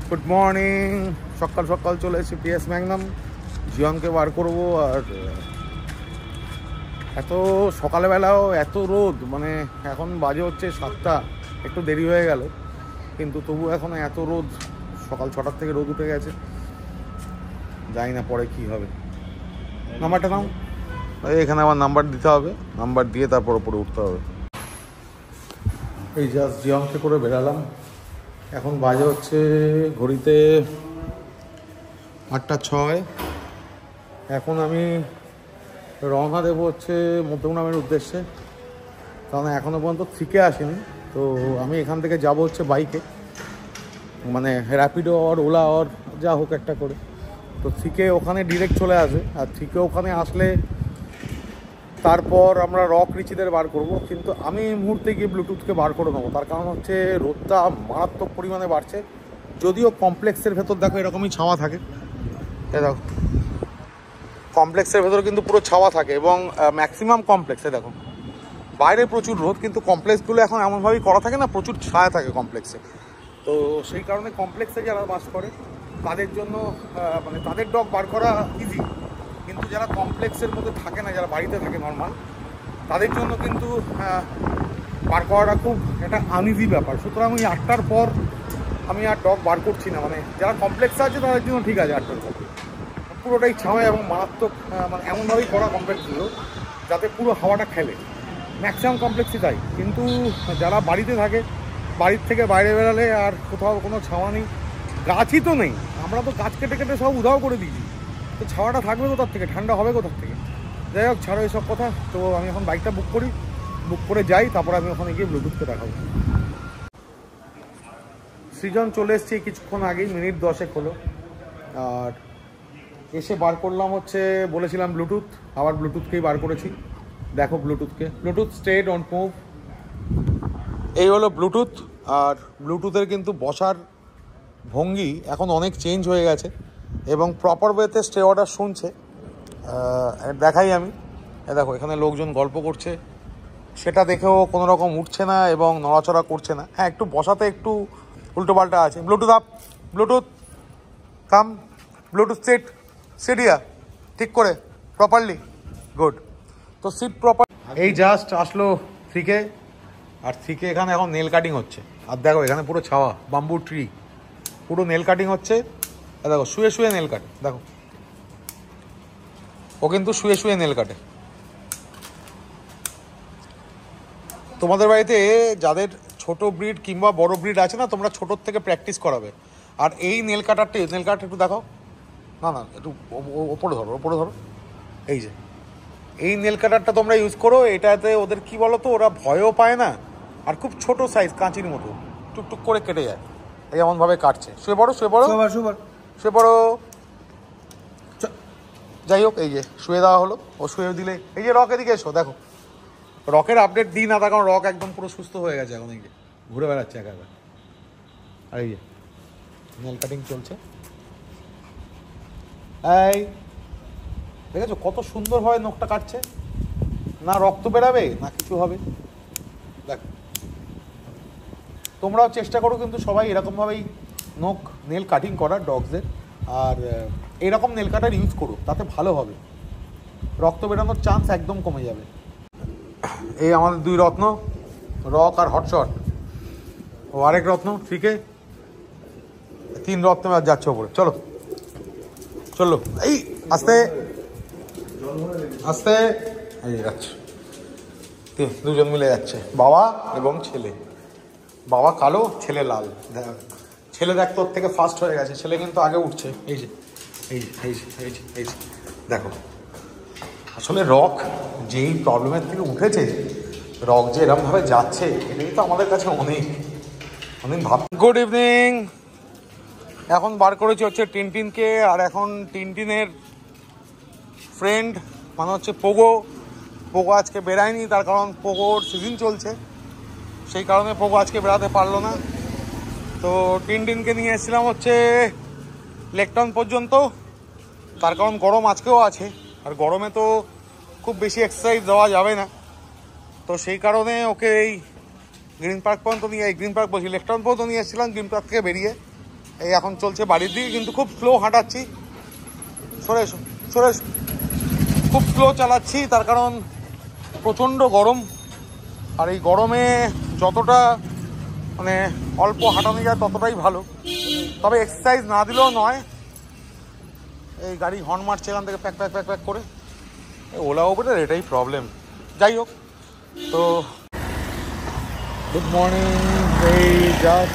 Good morning, সকাল সকাল চলে এসেছি পিএস ম্যাগনাম। জিয়নকে বার করবো। আর এত সকালবেলাও এত রোদ, মানে এখন বাজে হচ্ছে 7টা, একটু দেরি হয়ে গেল, কিন্তু তবু এখনও এত রোদ। সকাল 6টার থেকে রোদ উঠে গেছে, জানি না পরে কি হবে। নাম্বারটা নাও, এখানে আবার নাম্বার দিতে হবে, নাম্বার দিয়ে তারপর উপরে উঠতে হবে। এই জাস্ট জিয়নকে করে বেরালাম। এখন বাজে হচ্ছে ঘড়িতে 8টা 6। এখন আমি রওনা দেবো হচ্ছে মধ্যমগ্রামের উদ্দেশ্যে, কারণ এখনও পর্যন্ত থেকে আসেনি। তো আমি এখান থেকে যাব হচ্ছে বাইকে, মানে র্যাপিডো আর ওলা আর যা হোক একটা করে। তো থেকে ওখানে ডিরেক্ট চলে আসবে, আর থেকে ওখানে আসলে তারপর আমরা রক রিচিদের বার করব। কিন্তু আমি এই মুহূর্তে গিয়ে ব্লুটুথকে বার করে নেবো, তার কারণ হচ্ছে রোদটা মারাত্মক পরিমাণে বাড়ছে। যদিও কমপ্লেক্সের ভেতর দেখো এরকমই ছাওয়া থাকে, দেখো কমপ্লেক্সের ভেতর কিন্তু পুরো ছাওয়া থাকে, এবং ম্যাক্সিমাম কমপ্লেক্সে দেখো বাইরে প্রচুর রোদ, কিন্তু কমপ্লেক্সগুলো এখন এমনভাবেই করা থাকে না, প্রচুর ছায়া থাকে কমপ্লেক্সে। তো সেই কারণে কমপ্লেক্সে যারা বাস করে তাদের জন্য মানে তাদের ডগ বার করা ইজি, কিন্তু যারা কমপ্লেক্সের মধ্যে থাকে না, যারা বাড়িতে থাকে নর্মাল, তাদের জন্য কিন্তু বার করাটা খুব একটা আনইজি ব্যাপার। সুতরাং আমি 8টার পর আমি আর ডগ বার করছি না। মানে যারা কমপ্লেক্সে আছে তাদের জন্য ঠিক আছে, 8টার পর পুরোটাই ছাওয়া এবং মারাত্মক, মানে এমনভাবেই করা কমপ্লেক্সগুলো যাতে পুরো হাওয়াটা খেলে। ম্যাক্সিমাম কমপ্লেক্সই তাই, কিন্তু যারা বাড়িতে থাকে, বাড়ির থেকে বাইরে বেরালে আর কোথাও কোনো ছাওয়া নেই, গাছই তো নেই। আমরা তো গাছ কেটে কেটে সব উধাও করে দিয়েছি, তো ছাওয়াটা থাকবে কোথার থেকে, ঠান্ডা হবে কোথার থেকে? যাই হোক, ছাড়ো এইসব কথা। তো আমি এখন বাইকটা বুক করে যাই, তারপরে আমি ওখানে গিয়ে ব্লুটুথকে দেখাবো। সৃজন চলে এসেছি কিছুক্ষণ আগেই, মিনিট 10 হলো। আর এসে বার করলাম হচ্ছে, বলেছিলাম ব্লুটুথ, আবার ব্লুটুথকেই বার করেছি। দেখো ব্লুটুথ স্টে ডোন্ট মুভ, এই হলো ব্লুটুথ। আর ব্লুটুথের কিন্তু বসার ভঙ্গি এখন অনেক চেঞ্জ হয়ে গেছে, এবং প্রপার ওয়েতে স্টে অর্ডার শুনছে। দেখাই আমি, দেখো এখানে লোকজন গল্প করছে, সেটা দেখেও কোনো রকম উঠছে না এবং নড়াচড়া করছে না। হ্যাঁ, একটু বসাতে একটু উল্টোপাল্টা আছে। ব্লুটুথ আপ, ব্লুটুথ কাম, ব্লুটুথ সিট ঠিক করে প্রপারলি, গুড। তো সিট প্রপার। এই জাস্ট আসলো থেকে, আর থেকে এখানে এখন নেল কাটিং হচ্ছে। আর দেখো এখানে পুরো ছাওয়া, বাম্বু ট্রি, পুরো নেল কাটিং হচ্ছে। দেখো শুয়ে শুয়ে নেল কাটে, দেখো ও কিন্তু শুয়ে শুয়ে নেল কাটে। তোমাদের বাড়িতে যাদের ছোট ব্রিড কিংবা বড় ব্রিড আছে না, তোমরা ছোটোর থেকে প্র্যাকটিস করাবে। আর এই নেল কাটারটা একটু দেখাও, না একটু ওপরে ধরো, এই যে এই নেল কাটারটা তোমরা ইউজ করো। এটাতে ওদের কি বলো তো, ওরা ভয়ও পায় না, আর খুব ছোট সাইজ, কাঁচির মতো, টুকটুক করে কেটে যায়। এমনভাবে কাটছে। শুয়ে পড়ো। যাই হোক, এই যে শুয়ে দেওয়া হলো, ও শুয়ে দিলে। এই যে রক, এদিকে এসো, দেখো রকের আপডেট দিই না, তার কারণ রক একদম পুরো সুস্থ হয়ে গেছে, এখন এই যে ঘুরে বেড়াচ্ছে একা। আর এই যে নেল কাটিং চলছে। এই দেখেছো কত সুন্দরভাবে নখটা কাটছে, না রক্ত বেরাবে না কিছু হবে। দেখো তোমরাও চেষ্টা করো কিন্তু সবাই এরকমভাবেই নখ নেল কাটিং করার ডগসদের, আর এইরকম নেল কাটার ইউজ করো, তাতে ভালো হবে, রক্ত বেরানোর চান্স একদম কমে যাবে। এই আমাদের 2 রত্ন, রক আর হটশট, ও আরেক রত্ন, ঠিক আছে 3 রত্ন আর যাচ্ছে ওপরে। চলো এই আস্তে এই যাচ্ছে, দুজন মিলে যাচ্ছে, বাবা এবং ছেলে। বাবা কালো, ছেলে লাল। ছেলে দেখ তোর থেকে ফাস্ট হয়ে গেছে, ছেলে কিন্তু আগে উঠছে। এই যে দেখো, আসলে রক যেই প্রবলেমের থেকে উঠেছে, রক যে এরকমভাবে যাচ্ছে, এটাই তো আমাদের কাছে অনেক ভাব। Good evening. এখন বার করেছি হচ্ছে টিনটিনকে, আর এখন টিনটিনের ফ্রেন্ড মানে হচ্ছে পোগো আজকে বেরায়নি, তার কারণ পোগোর সিজন চলছে, সেই কারণে পোগো আজকে বেরাতে পারলো না। তো টিনটিনকে নিয়ে এসেছিলাম হচ্ছে লেকটন পর্যন্ত, তার কারণ গরম আজকেও আছে, আর গরমে তো খুব বেশি এক্সারসাইজ দেওয়া যাবে না। তো সেই কারণে ওকে এই গ্রিন পার্ক পর্যন্ত নিয়ে, এই গ্রিন পার্ক বলছি লেকটাউন পর্যন্ত নিয়ে এসেছিলাম। গ্রিন পার্ক থেকে বেরিয়ে এই এখন চলছে বাড়ির দিকে, কিন্তু খুব স্লো হাঁটাচ্ছি। সরে এসো, সরে এসো। খুব স্লো চালাচ্ছি, তার কারণ প্রচণ্ড গরম। আর এই গরমে যতটা মানে অল্প হাঁটানো যায় ততটাই ভালো। তবে এক্সারসাইজ না দিলেও নয়। এই গাড়ি হর্ন মারছে এখান থেকে প্যাক প্যাক প্যাক প্যাক করে। ওলা উবেরের এটাই প্রবলেম। যাই হোক, তো গুড মর্নিং। এই জাস্ট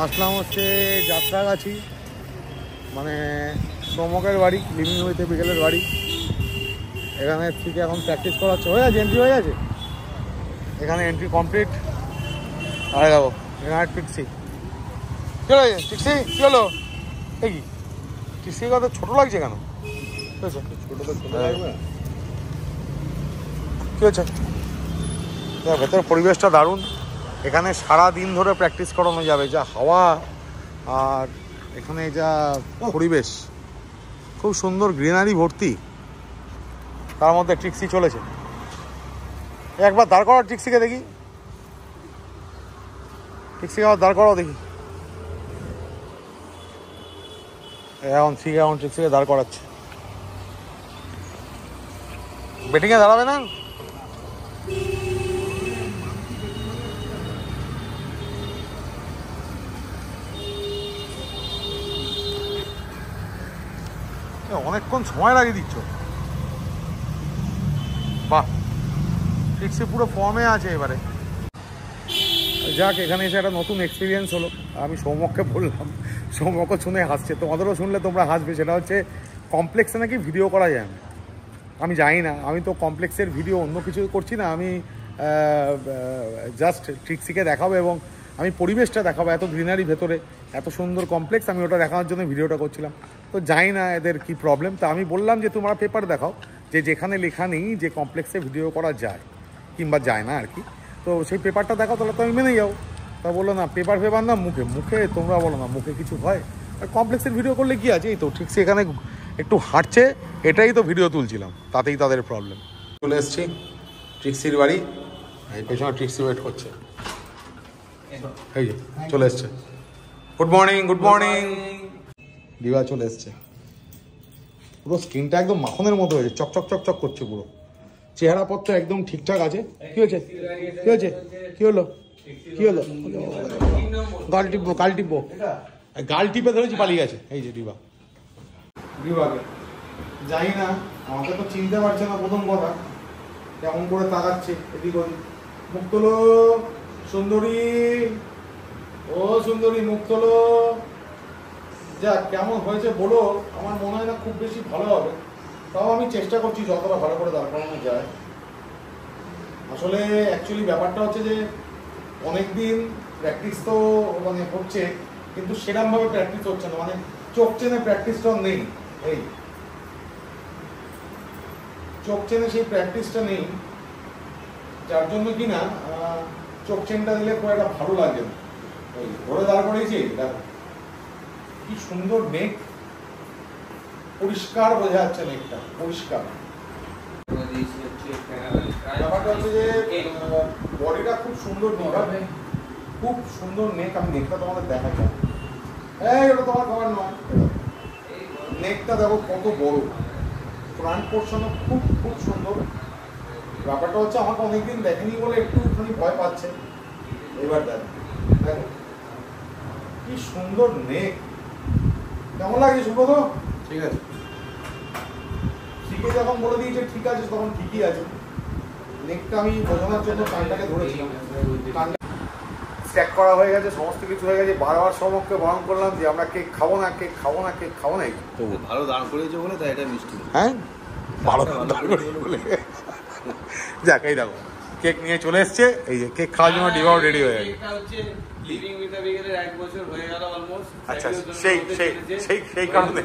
আসলাম হচ্ছে যাত্রাগাছি, মানে সৌমকের বাড়ি, লিভিং হইতে বিকেলের বাড়ি। এখানে থেকে এখন প্র্যাকটিস করাচ্ছে। হয়ে গেছে, এন্ট্রি হয়ে গেছে, এখানে এন্ট্রি কমপ্লিট। আরে যাবো এখানে টিক্সি। কী হলো টিক্সি, কী হলো? এই কি টিক্সি কত ছোটো লাগছে কেন? কী হয়েছে? কী হয়েছে? ভেতরের পরিবেশটা দারুণ। এখানে সারা দিন ধরে প্র্যাকটিস করানো যাবে। যা হাওয়া আর এখানে যা পরিবেশ, খুব সুন্দর গ্রিনারি ভর্তি, তার মধ্যে ট্রিক্সি চলেছে। একবার দাঁড় করাও ট্রিক্সিকে দেখি, ট্রিক্সিকে আবার দাঁড় করাও দেখি। এখন ঠিক, এখন ট্রিক্সিকে দাঁড় করাচ্ছে। বেটিংয়ে দাঁড়াবে না? অনেকক্ষণ সময় লাগিয়ে দিচ্ছ। বাহ, ট্রিক্সি পুরো ফর্মে আছে এবারে। যাক, এখানে এসে একটা নতুন এক্সপিরিয়েন্স হলো। আমি সৌমককে বললাম, সৌমকও শুনে হাসছে, তোমাদেরও শুনলে তোমরা হাসবে। সেটা হচ্ছে কমপ্লেক্সে নাকি ভিডিও করা যায় না। আমি জানি না, আমি তো কমপ্লেক্সের ভিডিও অন্য কিছু করছি না। আমি জাস্ট ট্রিক্সিকে দেখাবো এবং আমি পরিবেশটা দেখাবো। এত গ্রিনারি ভেতরে, এত সুন্দর কমপ্লেক্স, আমি ওটা দেখানোর জন্য ভিডিওটা করছিলাম। তো জানি না এদের কি প্রবলেম। তা আমি বললাম যে তোমরা পেপার দেখাও, যে যেখানে লেখা নেই যে কমপ্লেক্সে ভিডিও করা যায় কিংবা যায় না আর কি, তো সেই পেপারটা দেখাও, তাহলে তো আমি মেনে যাও। তা বললো না, পেপার না, মুখে মুখে তোমরা বলো না, মুখে কিছু হয়। আর কমপ্লেক্সের ভিডিও করলে কি আছে? এই তো ঠিক সেখানে একটু হাঁটছে, এটাই তো ভিডিও তুলছিলাম, তাতেই তাদের প্রবলেম। চলে এসছি ট্রিক্সির বাড়ি, এই পেছনে ট্রিক্সি ওয়েট করছে। এই যে চলে এসছে। Good morning, good morning. দিবা চলে এসছে। পুরো স্কিনটা একদম মাখনের মতো হয়েছে, চকচক চকচক করছে পুরো। চেহারাপত্র একদম ঠিকঠাক আছে। কি হয়েছে, কি হয়েছে, কি হলো, কি হলো? গাল টিপবো, গাল টিপবো, গাল টিপে ধরেছি, পালিয়ে গেছে। এই যে দিবা, দিবাকে জানি না, আমাকে তো চিনতে পারছে না। প্রথম কথা, কেমন করে তাকাচ্ছে এদিক ওদিক। মুখ তোলো সুন্দরী, ও সুন্দরী, মুখ তোলো। যা কেমন হয়েছে বলো। আমার মনে হয় না খুব বেশি ভালো হবে, তাও আমি চেষ্টা করছি যতটা ভালো করে দাঁড় করানো যায়। আসলে অ্যাকচুয়ালি ব্যাপারটা হচ্ছে যে অনেকদিন প্র্যাকটিস তো মানে হচ্ছে, কিন্তু সেরকমভাবে প্র্যাকটিস হচ্ছে না। মানে চোখ চেনে প্র্যাকটিসটা নেই। এই চোখ চেনে সেই প্র্যাকটিসটা নেই, যার জন্য কিনা চোখ চেনটা দিলে খুব একটা ভালো লাগে না। এই ধরে দাঁড় করেছি, দেখো কি সুন্দর নেক, পরিষ্কার বোঝা যাচ্ছে নেকটা, পরিষ্কার। ব্যাপারটা হচ্ছে যে বডিটা খুব সুন্দর, খুব সুন্দর নেক। আমি নেকটা তোমাদের দেখা যায়, এই ওটা তোমার খাবার নয়। নেকটা দেখো কত বড়, ফ্রন্ট পোর্শনও খুব খুব সুন্দর। ব্যাপারটা হচ্ছে আমাকে অনেকদিন দেখেনি বলে একটুখানি ভয় পাচ্ছে। এবার দেখো, দেখো কি সুন্দর নেক। কেমন লাগছে সুব্রত? ঠিক আছে, ঠিকই যখন বলে দিয়েছে ঠিক আছে, তখন ঠিকই আছে। নেকটা আমি বোঝানোর জন্য কানটাকে ধরেছিলাম। স্ট্যাক করা হয়ে গেছে, সমস্ত কিছু হয়ে গেছে। বারবার সমককে বারণ করলাম যে আমরা কেক খাবো না, কেক খাবো না, কেক খাবো না। তবু ভালো দাঁড় করেছে বলে তাই এটা মিষ্টি। হ্যাঁ, ভালো দাঁড় করেছে বলে। যাক, এই দেখো কেক নিয়ে চলে এসছে। এই যে কেক খাওয়ার জন্য ডিবাও রেডি হয়ে গেছে। আচ্ছা, সেই কারণে।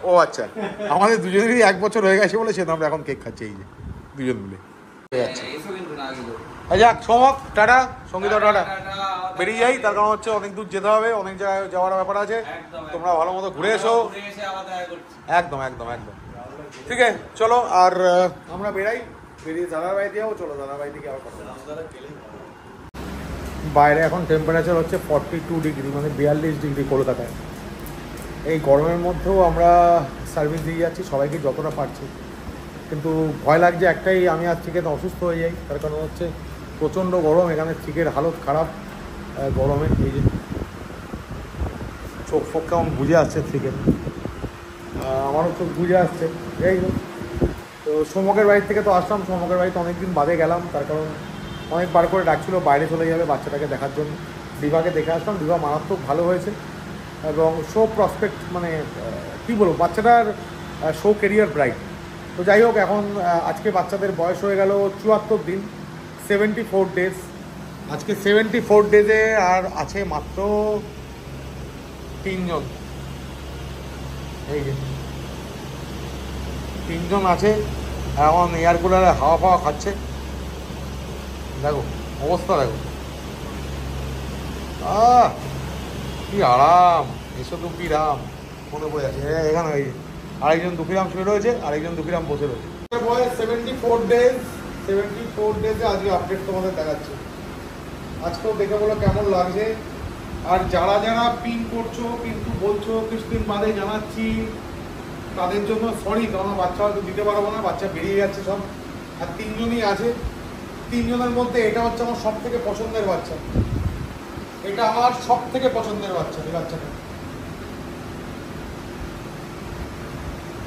ও আচ্ছা, আমাদের দুজনেরই 1 বছর হয়ে গেছে বলে সেটা আমরা এখন কেক খাচ্ছি। এই যে দুজন মিলে যাক, সমক টাটা, সঙ্গীতা টাটা, বেরিয়ে যাই। তার কারণ হচ্ছে অনেক দূর যেতে হবে, অনেক জায়গায় যাওয়ার ব্যাপার আছে। তোমরা ভালো মতো ঘুরে এসো। একদম একদম একদম ঠিক আছে, চলো। আর আমরা বেরিয়ে দাদার বাড়িতে যাবো। চলো দাদার বাড়ি থেকে আবার কথা। বাইরে এখন টেম্পারেচার হচ্ছে 42 ডিগ্রি, মানে 42 ডিগ্রি কলকাতায়। এই গরমের মধ্যেও আমরা সার্ভিস দিয়ে যাচ্ছি সবাইকে যতটা পারছি, কিন্তু ভয় লাগছে একটাই, আমি আজ থেকে অসুস্থ হয়ে যাই। তার কারণ হচ্ছে প্রচণ্ড গরম, এখানে চিকের হালত খারাপ গরমে। এই যে চোখ ফোক কেমন বুঝে আসছে থেকে, আমারও চোখ বুঝে আসছে। এই তো সৌমকের বাড়ির থেকে তো আসলাম, সৌমকের বাড়িতে অনেকদিন বাদে গেলাম, তার কারণ অনেকবার করে ডাকছিল বাইরে চলে যাবে বাচ্চাটাকে দেখার জন্য। দিভাকে দেখে আসলাম, দিভা মারাত্মক ভালো হয়েছে এবং শো প্রসপেক্ট, মানে কী বলবো, বাচ্চাটার শো কেরিয়ার ব্রাইট। তো যাই হোক, এখন আজকে বাচ্চাদের বয়স হয়ে গেল 74 দিন, 74 ডেজ। আজকে 74 ডেজে আর আছে মাত্র 3 জন। এই যে 3 জন আছে, এখন এয়ার কুলারে হাওয়া ফাওয়া খাচ্ছে। দেখো অবস্থা, দেখো কি আরাম, এসো দুঃখীরাম মনে বয়ে আছে। এখানে ওই আরেকজন দুঃখীরাম শুয়ে রয়েছে, আরেকজন দুঃখীরাম বসে রয়েছে। 74 ডেজ, 74 ডেজে আজকে আপডেট তোমাদের দেখাচ্ছি। আজকেও দেখে বলো কেমন লাগছে। আর যারা যারা পিন করছো কিন্তু বলছো কিছুদিন বাদে জানাচ্ছি, তাদের জন্য সরি, কারণ বাচ্চা হয়তো দিতে পারবো না, বাচ্চা বেরিয়ে যাচ্ছে সব। আর 3 জনই আছে, 3 জনের মধ্যে এটা হচ্ছে আমার সব থেকে পছন্দের বাচ্চা। এটা আমার সব থেকে পছন্দের বাচ্চা। এই বাচ্চাটা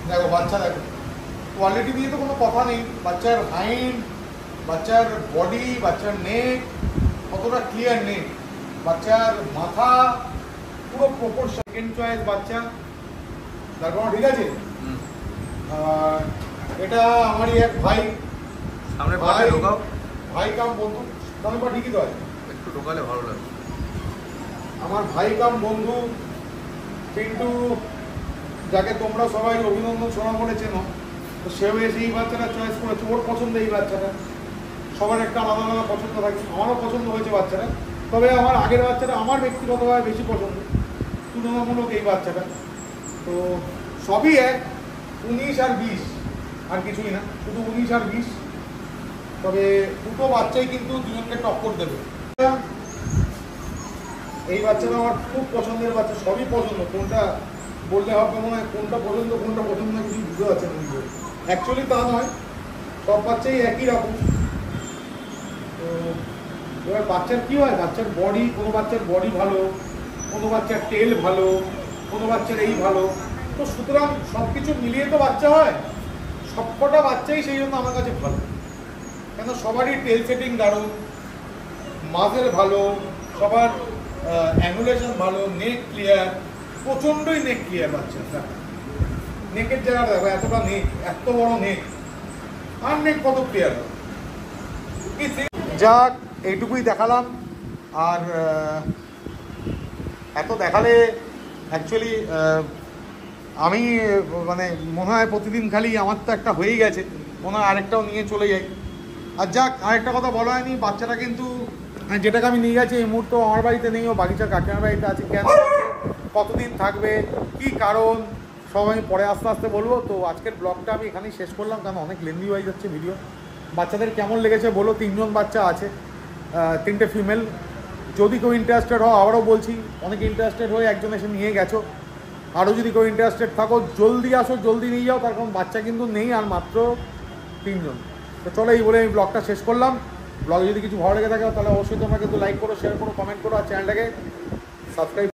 দেখো, বাচ্চা দেখো, কোয়ালিটি দিয়ে তো কোনো কথা নেই। বাচ্চার হাইট, বাচ্চার বডি, বাচ্চার নেক কতটা ক্লিয়ার নেক, বাচ্চার মাথা পুরো প্রপোর্শন। সেকেন্ড চয়েস বাচ্চা, তারপর ঠিক আছে। এটা আমারই এক ভাই, সামনে ভাই কাম বন্ধু, সামনে পা ঠিকই তো আছে, একটু ঢোকালে ভালো লাগে। আমার ভাই কাম বন্ধু কিন্তু, যাকে তোমরা সবাই অভিনন্দন সোনা বলে চেনো, তো সেও এসে এই বাচ্চাটা চয়েস করেছে, ওর পছন্দ এই বাচ্চাটা। সবার একটা আলাদা আলাদা পছন্দ থাকে, আমারও পছন্দ হয়েছে বাচ্চাটা। তবে আমার আগের বাচ্চাটা আমার ব্যক্তিগতভাবে বেশি পছন্দ, তুলনামূলক এই বাচ্চাটা। তো সবই এক, 19 আর 20, আর কিছুই না, শুধু 19 আর 20। তবে দুটো বাচ্চাই কিন্তু দুজনকে টক্কর দেবে। এই বাচ্চাটা আমার খুব পছন্দের বাচ্চা, সবই পছন্দ। কোনটা বললে হবে মনে হয় কোনটা পছন্দ না, কিছু বুঝতে পারছে না নিজে। অ্যাকচুয়ালি তা নয়, সব বাচ্চাই একই রকম। তো এবার বাচ্চার কী হয়, বাচ্চার বডি, কোনো বাচ্চার বডি ভালো, কোনো বাচ্চার টেল ভালো, কোনো বাচ্চার এই ভালো। তো সুতরাং সব কিছু মিলিয়ে তো বাচ্চা হয়, সবকটা বাচ্চাই সেই জন্য আমার কাছে ভালো। কেন সবারই টেল সেটিং দারুণ, মাজেল ভালো, সবার অ্যাঙ্গুলেশন ভালো, নেক ক্লিয়ার, প্রচণ্ডই নেক ক্লিয়ার বাচ্চা। নেকের জায়গাটা দেখো, এতটা নেক, এত বড় নেক, আর নেক কত ক্লিয়ার। যাক, এইটুকুই দেখালাম। আর এত দেখালে অ্যাকচুয়ালি আমি মানে মনে হয় প্রতিদিন খালি আমার তো একটা হয়েই গেছে, মনে হয় আরেকটাও নিয়ে চলে যাই। আর যাক, আরেকটা কথা বলা হয়নি, বাচ্চাটা কিন্তু যেটাকে আমি নিয়ে গেছি এই মুহূর্তে আমার বাড়িতে নেই, ও বাগিচার কাকিমার বাড়িতে আছে। কেন, কতদিন থাকবে, কি কারণ, সব আমি পরে আস্তে আস্তে বলবো। তো আজকের ব্লগটা আমি এখানেই শেষ করলাম, কারণ অনেক লেন্দি হয়ে যাচ্ছে ভিডিও। বাচ্চাদের কেমন লেগেছে বলো। 3 জন বাচ্চা আছে, 3টে ফিমেল। যদি কেউ ইন্টারেস্টেড হও, আবারও বলছি, অনেক ইন্টারেস্টেড হয়ে একজন এসে নিয়ে গেছো। আরও যদি কেউ ইন্টারেস্টেড থাকো, জলদি আসো, জলদি নিয়ে যাও, তার কারণ বাচ্চা কিন্তু নেই আর মাত্র 3 জন। তো চলো, এই বলে আমি ব্লগটা শেষ করলাম। ব্লগে যদি কিছু ভালো লেগে থাকে তাহলে অবশ্যই তোমরা কিন্তু লাইক করো, শেয়ার করো, কমেন্ট করো, আর চ্যানেলটাকে সাবস্ক্রাইব